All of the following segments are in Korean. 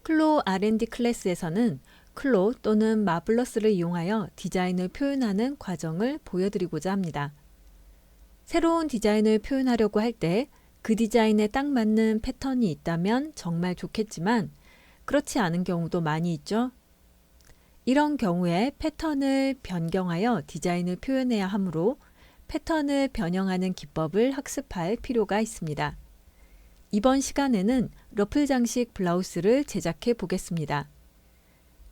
클로 R&D 클래스에서는 클로 또는 마블러스를 이용하여 디자인을 표현하는 과정을 보여드리고자 합니다. 새로운 디자인을 표현하려고 할 때 그 디자인에 딱 맞는 패턴이 있다면 정말 좋겠지만 그렇지 않은 경우도 많이 있죠. 이런 경우에 패턴을 변경하여 디자인을 표현해야 하므로 패턴을 변형하는 기법을 학습할 필요가 있습니다. 이번 시간에는 러플 장식 블라우스를 제작해 보겠습니다.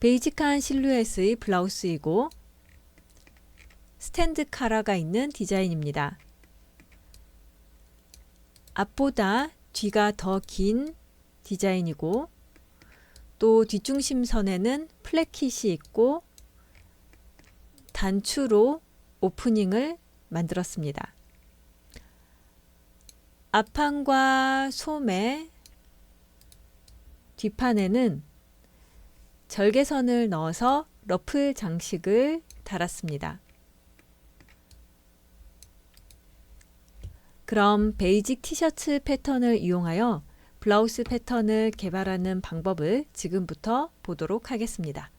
베이직한 실루엣의 블라우스이고 스탠드 카라가 있는 디자인입니다. 앞보다 뒤가 더 긴 디자인이고 또 뒷중심선에는 플랫킷이 있고 단추로 오프닝을 만들었습니다. 앞판과 소매, 뒷판에는 절개선을 넣어서 러플 장식을 달았습니다. 그럼 베이직 티셔츠 패턴을 이용하여 블라우스 패턴을 개발하는 방법을 지금부터 보도록 하겠습니다.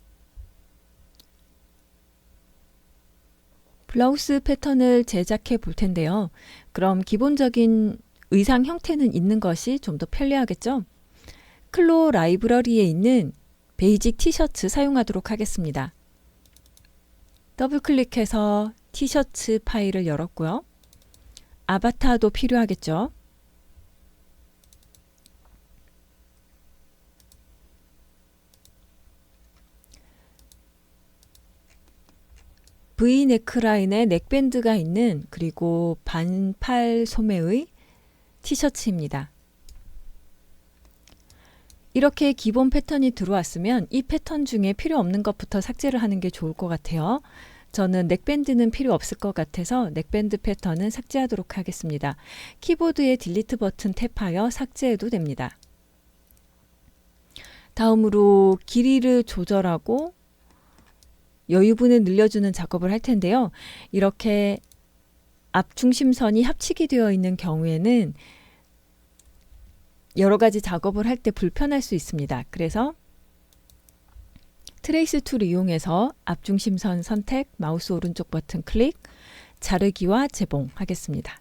블라우스 패턴을 제작해 볼 텐데요. 그럼 기본적인 의상 형태는 있는 것이 좀 더 편리하겠죠? 클로 라이브러리에 있는 베이직 티셔츠 사용하도록 하겠습니다. 더블 클릭해서 티셔츠 파일을 열었고요. 아바타도 필요하겠죠? V 넥라인에 넥밴드가 있는 그리고 반팔 소매의 티셔츠입니다. 이렇게 기본 패턴이 들어왔으면 이 패턴 중에 필요 없는 것부터 삭제를 하는 게 좋을 것 같아요. 저는 넥밴드는 필요 없을 것 같아서 넥밴드 패턴은 삭제하도록 하겠습니다. 키보드의 딜리트 버튼 탭하여 삭제해도 됩니다. 다음으로 길이를 조절하고 여유분을 늘려주는 작업을 할 텐데요. 이렇게 앞중심선이 합치게 되어 있는 경우에는 여러 가지 작업을 할 때 불편할 수 있습니다. 그래서 트레이스 툴을 이용해서 앞중심선 선택, 마우스 오른쪽 버튼 클릭, 자르기와 재봉하겠습니다.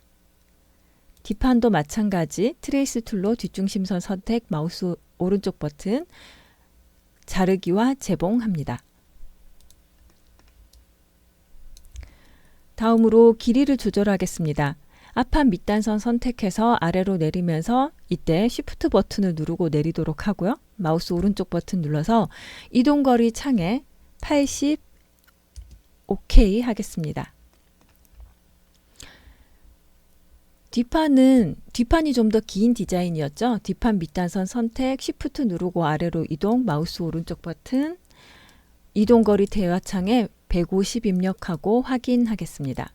뒷판도 마찬가지 트레이스 툴로 뒷중심선 선택, 마우스 오른쪽 버튼, 자르기와 재봉합니다. 다음으로 길이를 조절하겠습니다. 앞판 밑단선 선택해서 아래로 내리면서 이때 Shift 버튼을 누르고 내리도록 하고요. 마우스 오른쪽 버튼 눌러서 이동거리 창에 80 OK 하겠습니다. 뒷판이 좀 더 긴 디자인이었죠. 뒷판 밑단선 선택, Shift 누르고 아래로 이동, 마우스 오른쪽 버튼, 이동거리 대화창에 150 입력하고 확인하겠습니다.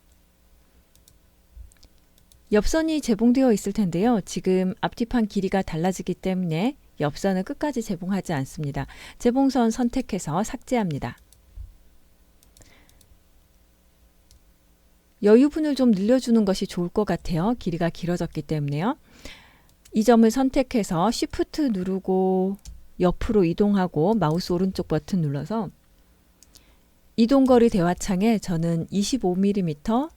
옆선이 제봉되어 있을 텐데요. 지금 앞뒤판 길이가 달라지기 때문에 옆선을 끝까지 제봉하지 않습니다. 제봉선 선택해서 삭제합니다. 여유분을 좀 늘려주는 것이 좋을 것 같아요. 길이가 길어졌기 때문에요. 이 점을 선택해서 Shift 누르고 옆으로 이동하고 마우스 오른쪽 버튼 눌러서 이동거리 대화창에 저는 25mm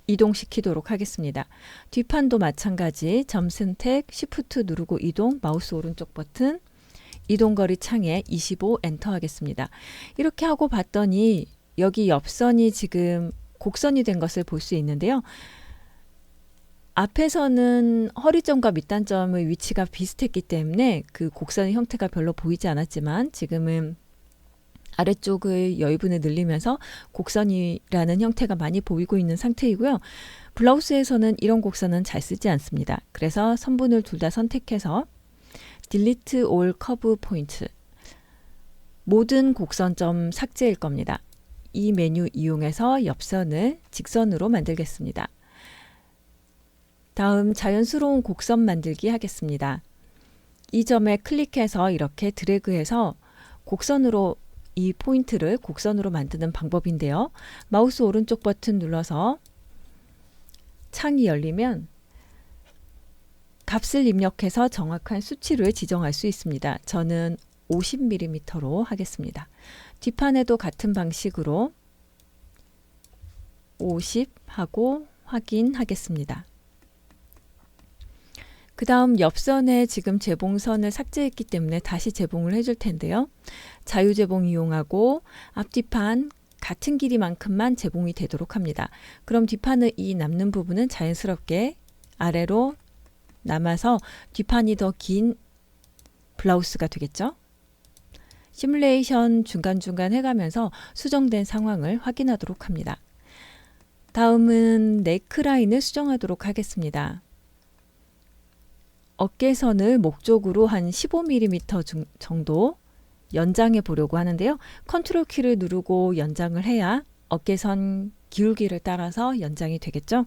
이동시키도록 하겠습니다. 뒷판도 마찬가지 점 선택, Shift 누르고 이동, 마우스 오른쪽 버튼, 이동거리 창에 25 엔터 하겠습니다. 이렇게 하고 봤더니 여기 옆선이 지금 곡선이 된 것을 볼 수 있는데요. 앞에서는 허리점과 밑단점의 위치가 비슷했기 때문에 그 곡선의 형태가 별로 보이지 않았지만 지금은 아래쪽의 여유분을 늘리면서 곡선이라는 형태가 많이 보이고 있는 상태이고요. 블라우스에서는 이런 곡선은 잘 쓰지 않습니다. 그래서 선분을 둘 다 선택해서 Delete All Curve Points, 모든 곡선점 삭제일 겁니다. 이 메뉴 이용해서 옆선을 직선으로 만들겠습니다. 다음 자연스러운 곡선 만들기 하겠습니다. 이 점에 클릭해서 이렇게 드래그해서 곡선으로 이 포인트를 곡선으로 만드는 방법인데요. 마우스 오른쪽 버튼 눌러서 창이 열리면 값을 입력해서 정확한 수치를 지정할 수 있습니다. 저는 50mm로 하겠습니다. 뒷판에도 같은 방식으로 50 하고 확인하겠습니다. 그 다음 옆선에 지금 재봉선을 삭제했기 때문에 다시 재봉을 해줄 텐데요. 자유재봉 이용하고 앞뒤판 같은 길이만큼만 재봉이 되도록 합니다. 그럼 뒷판의 이 남는 부분은 자연스럽게 아래로 남아서 뒷판이 더 긴 블라우스가 되겠죠. 시뮬레이션 중간중간 해가면서 수정된 상황을 확인하도록 합니다. 다음은 네크라인을 수정하도록 하겠습니다. 어깨선을 목적으로 한 15mm 정도 연장해 보려고 하는데요. 컨트롤 키를 누르고 연장을 해야 어깨선 기울기를 따라서 연장이 되겠죠.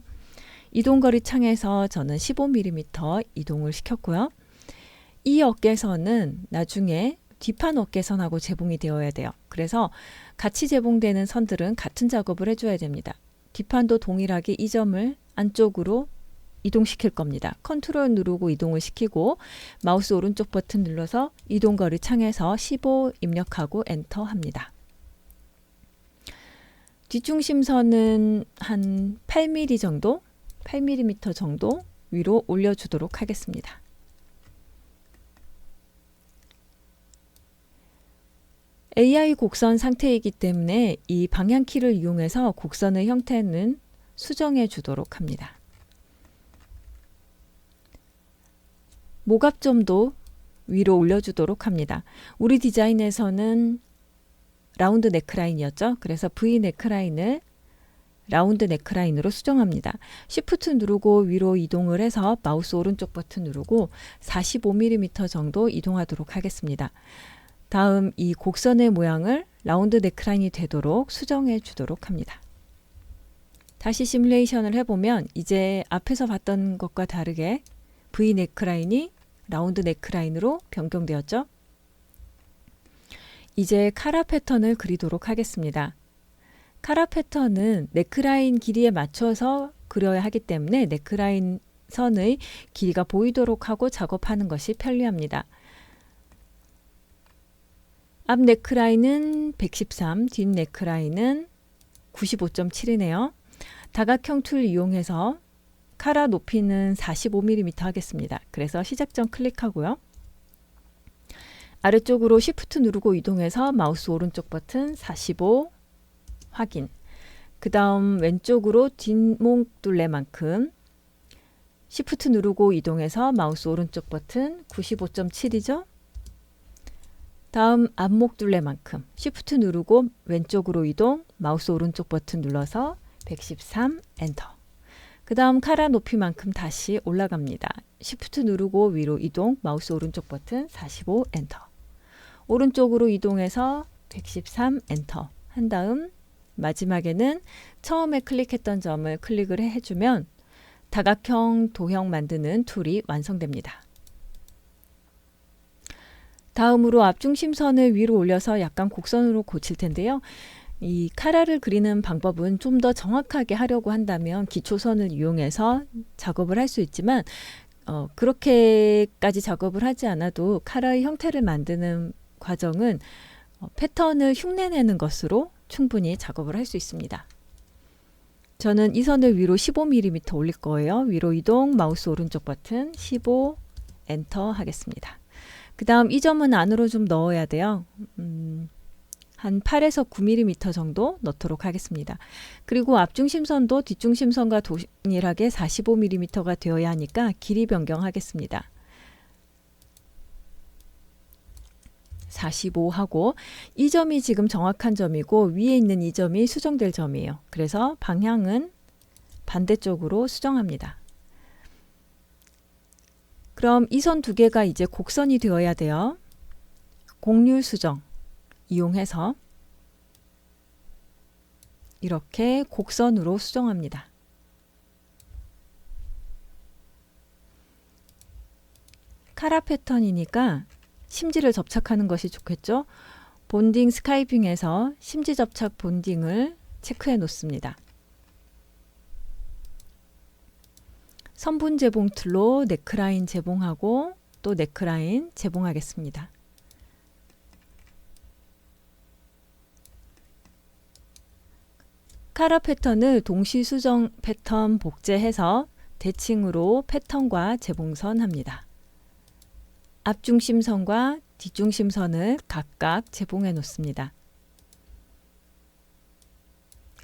이동거리 창에서 저는 15mm 이동을 시켰고요. 이 어깨선은 나중에 뒷판 어깨선하고 재봉이 되어야 돼요. 그래서 같이 재봉되는 선들은 같은 작업을 해줘야 됩니다. 뒷판도 동일하게 이 점을 안쪽으로 이동시킬 겁니다. 컨트롤 누르고 이동을 시키고 마우스 오른쪽 버튼 눌러서 이동거리 창에서 15 입력하고 엔터 합니다. 뒷중심선은 한 8mm 정도, 8mm 정도 위로 올려주도록 하겠습니다. AI 곡선 상태이기 때문에 이 방향키를 이용해서 곡선의 형태는 수정해 주도록 합니다. 목압점도 위로 올려주도록 합니다. 우리 디자인에서는 라운드 네크라인이었죠. 그래서 V 네크라인을 라운드 네크라인으로 수정합니다. Shift 누르고 위로 이동을 해서 마우스 오른쪽 버튼 누르고 45mm 정도 이동하도록 하겠습니다. 다음 이 곡선의 모양을 라운드 네크라인이 되도록 수정해 주도록 합니다. 다시 시뮬레이션을 해보면 이제 앞에서 봤던 것과 다르게 V 네크라인이 라운드 네크라인으로 변경되었죠. 이제 카라 패턴을 그리도록 하겠습니다. 카라 패턴은 네크라인 길이에 맞춰서 그려야 하기 때문에 네크라인 선의 길이가 보이도록 하고 작업하는 것이 편리합니다. 앞 네크라인은 113, 뒷 네크라인은 95.7이네요. 다각형 툴 이용해서 카라 높이는 45mm 하겠습니다. 그래서 시작점 클릭하고요. 아래쪽으로 Shift 누르고 이동해서 마우스 오른쪽 버튼 45 확인. 그 다음 왼쪽으로 뒷목 둘레만큼 Shift 누르고 이동해서 마우스 오른쪽 버튼 95.7이죠. 다음 앞목 둘레만큼 Shift 누르고 왼쪽으로 이동, 마우스 오른쪽 버튼 눌러서 113 엔터. 그 다음 카라 높이만큼 다시 올라갑니다. Shift 누르고 위로 이동, 마우스 오른쪽 버튼 45 엔터. 오른쪽으로 이동해서 113 엔터 한 다음 마지막에는 처음에 클릭했던 점을 클릭을 해주면 다각형 도형 만드는 툴이 완성됩니다. 다음으로 앞중심선을 위로 올려서 약간 곡선으로 고칠 텐데요. 이 카라를 그리는 방법은 좀 더 정확하게 하려고 한다면 기초선을 이용해서 작업을 할 수 있지만 그렇게까지 작업을 하지 않아도 카라의 형태를 만드는 과정은 패턴을 흉내내는 것으로 충분히 작업을 할 수 있습니다. 저는 이 선을 위로 15mm 올릴 거예요. 위로 이동, 마우스 오른쪽 버튼 15 엔터 하겠습니다. 그 다음 이 점은 안으로 좀 넣어야 돼요. 한 8에서 9mm 정도 넣도록 하겠습니다. 그리고 앞중심선도 뒷중심선과 동일하게 45mm가 되어야 하니까 길이 변경하겠습니다. 45 하고 이 점이 지금 정확한 점이고 위에 있는 이 점이 수정될 점이에요. 그래서 방향은 반대쪽으로 수정합니다. 그럼 이 선 두 개가 이제 곡선이 되어야 돼요. 곡률 수정 이용해서 이렇게 곡선으로 수정합니다. 카라 패턴이니까 심지를 접착하는 것이 좋겠죠. 본딩 스카이빙에서 심지 접착 본딩을 체크해 놓습니다. 선분 재봉 툴로 넥라인 재봉하고 또 넥라인 재봉하겠습니다. 카라 패턴을 동시 수정 패턴 복제해서 대칭으로 패턴과 재봉선 합니다. 앞중심선과 뒷중심선을 각각 재봉해 놓습니다.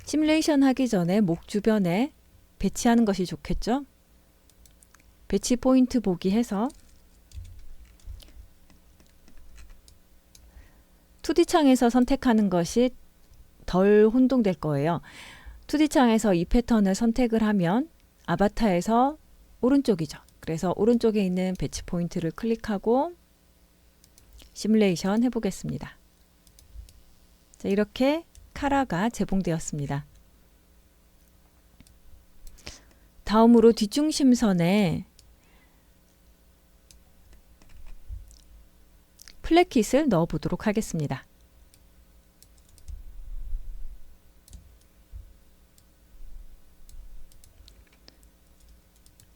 시뮬레이션 하기 전에 목 주변에 배치하는 것이 좋겠죠? 배치 포인트 보기 해서 2D 창에서 선택하는 것이 덜 혼동될 거예요. 2D 창에서 이 패턴을 선택을 하면 아바타에서 오른쪽이죠. 그래서 오른쪽에 있는 배치 포인트를 클릭하고 시뮬레이션 해보겠습니다. 자, 이렇게 카라가 재봉되었습니다. 다음으로 뒷중심선에 플랫킷을 넣어 보도록 하겠습니다.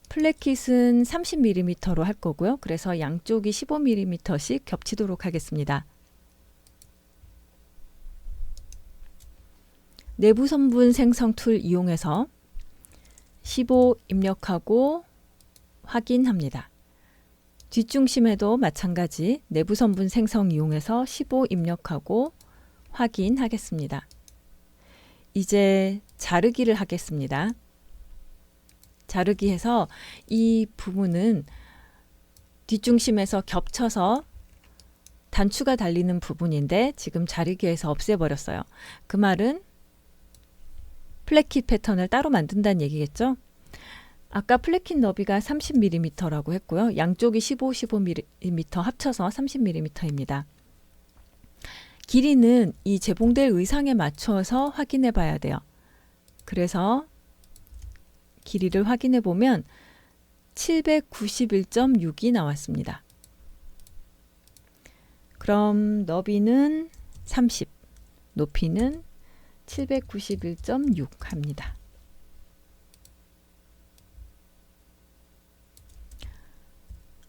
플랫킷은 30mm로 할 거고요. 그래서 양쪽이 15mm씩 겹치도록 하겠습니다. 내부 선분 생성 툴 이용해서 15 입력하고 확인합니다. 뒷중심에도 마찬가지 내부 선분 생성 이용해서 15 입력하고 확인하겠습니다. 이제 자르기를 하겠습니다. 자르기 해서 이 부분은 뒷중심에서 겹쳐서 단추가 달리는 부분인데 지금 자르기해서 없애버렸어요. 그 말은 플랫킷 패턴을 따로 만든다는 얘기겠죠? 아까 플랫킷 너비가 30mm라고 했고요. 양쪽이 15mm 합쳐서 30mm입니다. 길이는 이 재봉될 의상에 맞춰서 확인해 봐야 돼요. 그래서 길이를 확인해 보면 791.6이 나왔습니다. 그럼 너비는 30, 높이는 791.6 합니다.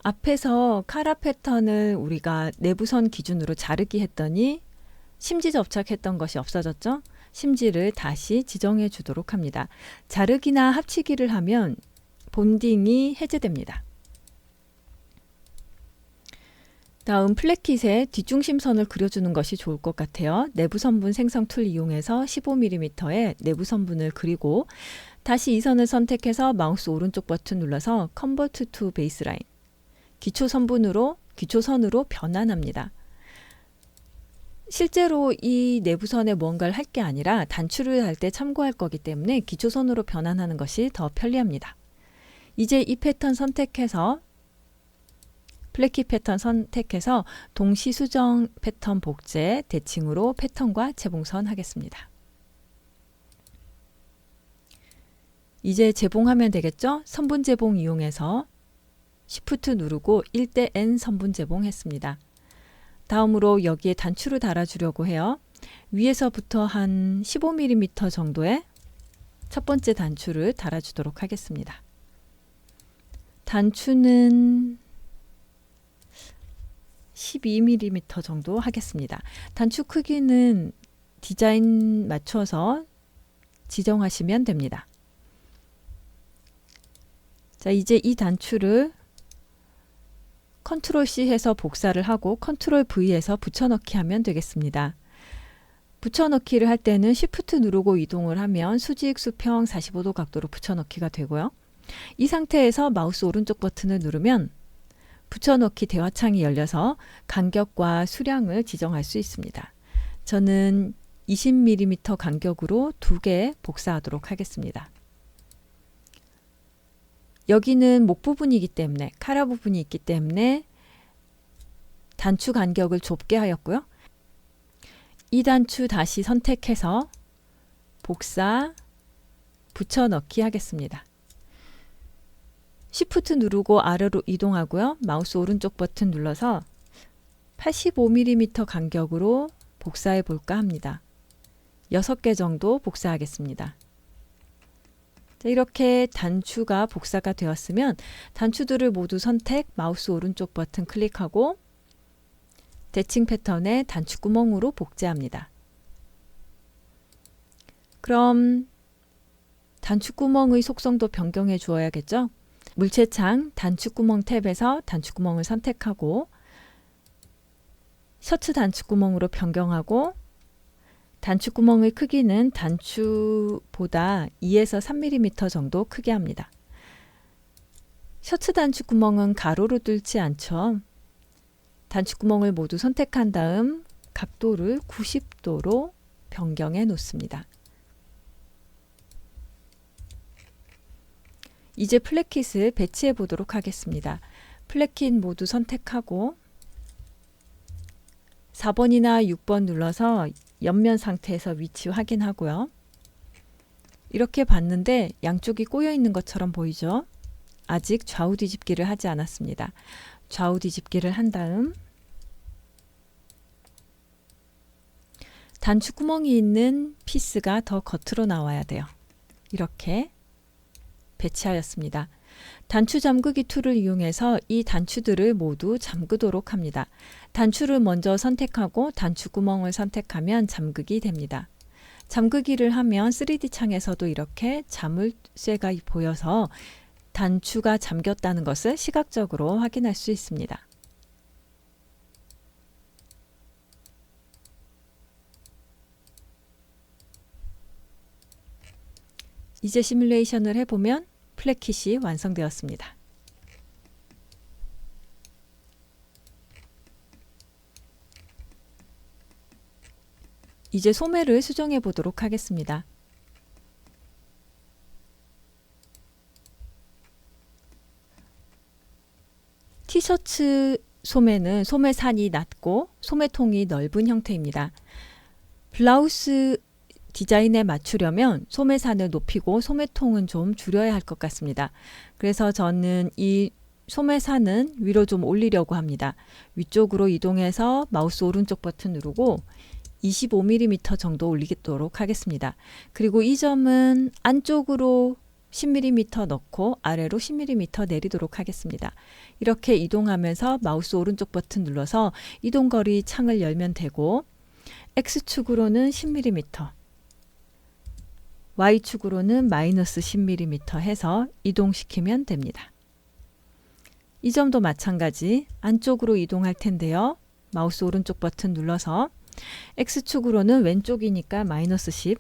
앞에서 카라 패턴을 우리가 내부선 기준으로 자르기 했더니 심지 접착했던 것이 없어졌죠? 심지를 다시 지정해 주도록 합니다. 자르기나 합치기를 하면 본딩이 해제됩니다. 다음 플랫킷에 뒷중심선을 그려주는 것이 좋을 것 같아요. 내부 선분 생성 툴 이용해서 15mm의 내부 선분을 그리고 다시 이 선을 선택해서 마우스 오른쪽 버튼 눌러서 Convert to Baseline 기초선으로 변환합니다. 실제로 이 내부선에 뭔가를 할 게 아니라 단추를 할 때 참고할 거기 때문에 기초선으로 변환하는 것이 더 편리합니다. 이제 이 패턴 선택해서 플랫킷 패턴 선택해서 동시 수정 패턴 복제 대칭으로 패턴과 재봉선 하겠습니다. 이제 재봉하면 되겠죠? 선분 재봉 이용해서 Shift 누르고 1대 N 선분 재봉했습니다. 다음으로 여기에 단추를 달아주려고 해요. 위에서부터 한 15mm 정도의 첫 번째 단추를 달아주도록 하겠습니다. 단추는 12mm 정도 하겠습니다. 단추 크기는 디자인 맞춰서 지정하시면 됩니다. 자, 이제 이 단추를 컨트롤 C 해서 복사를 하고 컨트롤 V 해서 붙여넣기 하면 되겠습니다. 붙여넣기를 할 때는 Shift 누르고 이동을 하면 수직 수평 45도 각도로 붙여넣기가 되고요. 이 상태에서 마우스 오른쪽 버튼을 누르면 붙여넣기 대화창이 열려서 간격과 수량을 지정할 수 있습니다. 저는 20mm 간격으로 2개 복사하도록 하겠습니다. 여기는 목 부분이기 때문에 카라 부분이 있기 때문에 단추 간격을 좁게 하였고요. 이 단추 다시 선택해서 복사, 붙여넣기 하겠습니다. Shift 누르고 아래로 이동하고요. 마우스 오른쪽 버튼 눌러서 85mm 간격으로 복사해 볼까 합니다. 6개 정도 복사하겠습니다. 자, 이렇게 단추가 복사가 되었으면 단추들을 모두 선택, 마우스 오른쪽 버튼 클릭하고 대칭 패턴의 단추구멍으로 복제합니다. 그럼 단추구멍의 속성도 변경해 주어야겠죠? 물체창 단추구멍 탭에서 단추구멍을 선택하고 셔츠 단추구멍으로 변경하고 단추구멍의 크기는 단추보다 2에서 3mm 정도 크게 합니다. 셔츠 단추구멍은 가로로 뚫지 않죠. 단추구멍을 모두 선택한 다음 각도를 90도로 변경해 놓습니다. 이제 플랫킷을 배치해 보도록 하겠습니다. 플랫킷 모두 선택하고 4번이나 6번 눌러서 옆면 상태에서 위치 확인하고요. 이렇게 봤는데 양쪽이 꼬여 있는 것처럼 보이죠? 아직 좌우 뒤집기를 하지 않았습니다. 좌우 뒤집기를 한 다음 단추구멍이 있는 피스가 더 겉으로 나와야 돼요. 이렇게 배치하였습니다. 단추 잠그기 툴을 이용해서 이 단추들을 모두 잠그도록 합니다. 단추를 먼저 선택하고 단추구멍을 선택하면 잠그기 됩니다. 잠그기를 하면 3D 창에서도 이렇게 자물쇠가 보여서 단추가 잠겼다는 것을 시각적으로 확인할 수 있습니다. 이제 시뮬레이션을 해보면 플랫킷이 완성되었습니다. 이제 소매를 수정해 보도록 하겠습니다. 티셔츠 소매는 소매산이 낮고 소매통이 넓은 형태입니다. 블라우스 디자인에 맞추려면 소매산을 높이고 소매통은 좀 줄여야 할 것 같습니다. 그래서 저는 이 소매산은 위로 좀 올리려고 합니다. 위쪽으로 이동해서 마우스 오른쪽 버튼 누르고 25mm 정도 올리도록 하겠습니다. 그리고 이 점은 안쪽으로 10mm 넣고 아래로 10mm 내리도록 하겠습니다. 이렇게 이동하면서 마우스 오른쪽 버튼 눌러서 이동거리 창을 열면 되고 X축으로는 10mm, Y축으로는 마이너스 10mm 해서 이동시키면 됩니다. 이 점도 마찬가지 안쪽으로 이동할 텐데요. 마우스 오른쪽 버튼 눌러서 X축으로는 왼쪽이니까 마이너스 10,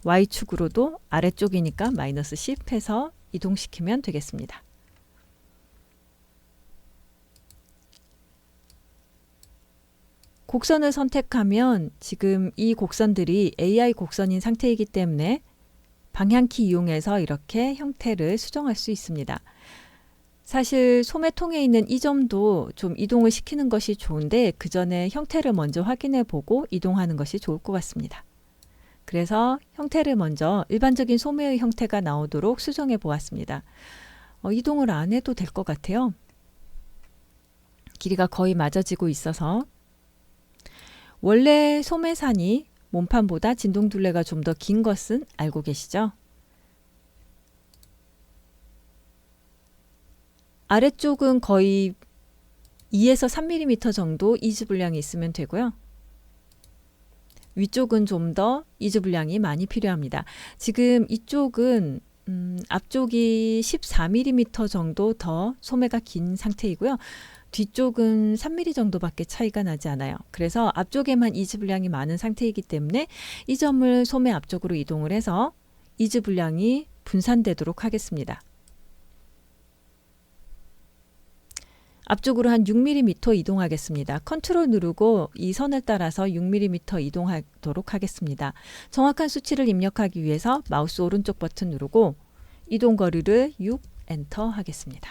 Y축으로도 아래쪽이니까 마이너스 10 해서 이동시키면 되겠습니다. 곡선을 선택하면 지금 이 곡선들이 AI 곡선인 상태이기 때문에 방향키 이용해서 이렇게 형태를 수정할 수 있습니다. 사실 소매통에 있는 이 점도 좀 이동을 시키는 것이 좋은데 그 전에 형태를 먼저 확인해 보고 이동하는 것이 좋을 것 같습니다. 그래서 형태를 먼저 일반적인 소매의 형태가 나오도록 수정해 보았습니다. 이동을 안 해도 될 것 같아요. 길이가 거의 맞아지고 있어서 원래 소매산이 몸판보다 진동둘레가 좀 더 긴 것은 알고 계시죠? 아래쪽은 거의 2에서 3mm 정도 이즈 분량이 있으면 되고요. 위쪽은 좀 더 이즈 분량이 많이 필요합니다. 지금 이쪽은 앞쪽이 14mm 정도 더 소매가 긴 상태이고요. 뒤쪽은 3mm 정도밖에 차이가 나지 않아요. 그래서 앞쪽에만 이즈 분량이 많은 상태이기 때문에 이 점을 소매 앞쪽으로 이동을 해서 이즈 분량이 분산되도록 하겠습니다. 앞쪽으로 한 6mm 이동하겠습니다. 컨트롤 누르고 이 선을 따라서 6mm 이동하도록 하겠습니다. 정확한 수치를 입력하기 위해서 마우스 오른쪽 버튼 누르고 이동 거리를 6 엔터 하겠습니다.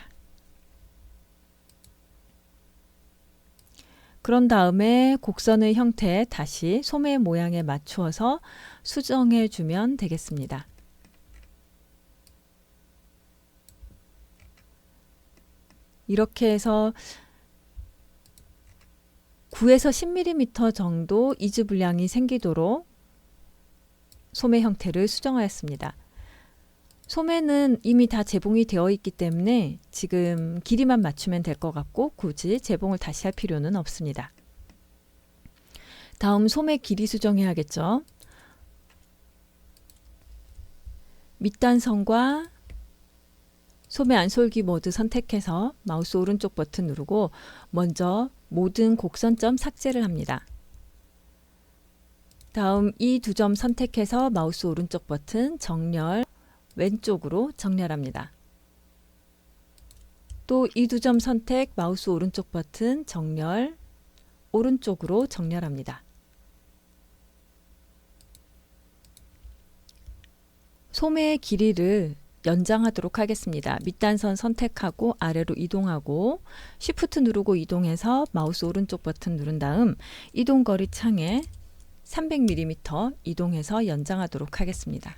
그런 다음에 곡선의 형태 다시 소매 모양에 맞추어서 수정해 주면 되겠습니다. 이렇게 해서 9에서 10mm 정도 이즈 분량이 생기도록 소매 형태를 수정하였습니다. 소매는 이미 다 재봉이 되어 있기 때문에 지금 길이만 맞추면 될 것 같고 굳이 재봉을 다시 할 필요는 없습니다. 다음 소매 길이 수정해야겠죠. 밑단선과 소매 안솔기 모드 선택해서 마우스 오른쪽 버튼 누르고 먼저 모든 곡선점 삭제를 합니다. 다음 이 두 점 선택해서 마우스 오른쪽 버튼 정렬 왼쪽으로 정렬합니다. 또 이 두 점 선택 마우스 오른쪽 버튼 정렬 오른쪽으로 정렬합니다. 소매의 길이를 연장하도록 하겠습니다. 밑단선 선택하고 아래로 이동하고 Shift 누르고 이동해서 마우스 오른쪽 버튼 누른 다음 이동거리 창에 300mm 이동해서 연장하도록 하겠습니다.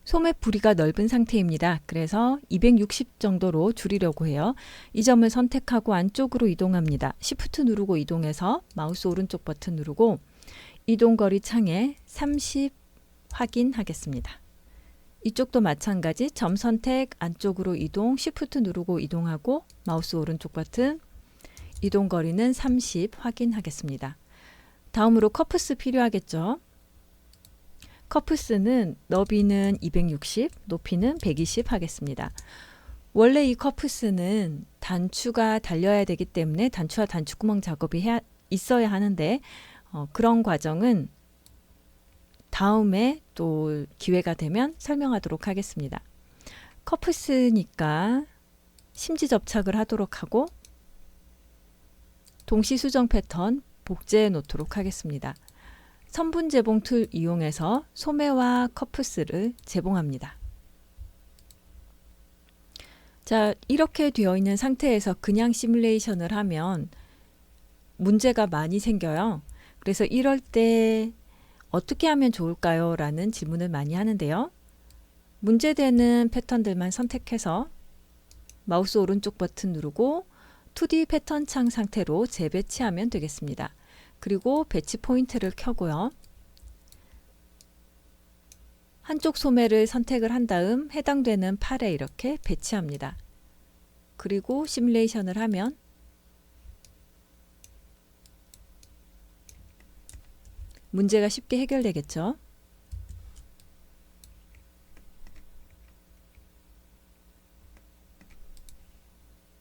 소매 부리가 넓은 상태입니다. 그래서 260 정도로 줄이려고 해요. 이 점을 선택하고 안쪽으로 이동합니다. Shift 누르고 이동해서 마우스 오른쪽 버튼 누르고 이동거리 창에 30 확인하겠습니다. 이쪽도 마찬가지 점 선택 안쪽으로 이동 Shift 누르고 이동하고 마우스 오른쪽 버튼 이동거리는 30 확인하겠습니다. 다음으로 커프스 필요하겠죠. 커프스는 너비는 260, 높이는 120 하겠습니다. 원래 이 커프스는 단추가 달려야 되기 때문에 단추와 단추구멍 작업이 있어야 하는데 그런 과정은 다음에 또 기회가 되면 설명하도록 하겠습니다. 커프스니까 심지 접착을 하도록 하고 동시 수정 패턴 복제해 놓도록 하겠습니다. 선분 재봉 툴 이용해서 소매와 커프스를 재봉합니다. 자, 이렇게 되어 있는 상태에서 그냥 시뮬레이션을 하면 문제가 많이 생겨요. 그래서 이럴 때 어떻게 하면 좋을까요? 라는 질문을 많이 하는데요. 문제되는 패턴들만 선택해서 마우스 오른쪽 버튼 누르고 2D 패턴 창 상태로 재배치하면 되겠습니다. 그리고 배치 포인트를 켜고요. 한쪽 소매를 선택을 한 다음 해당되는 팔에 이렇게 배치합니다. 그리고 시뮬레이션을 하면 문제가 쉽게 해결되겠죠.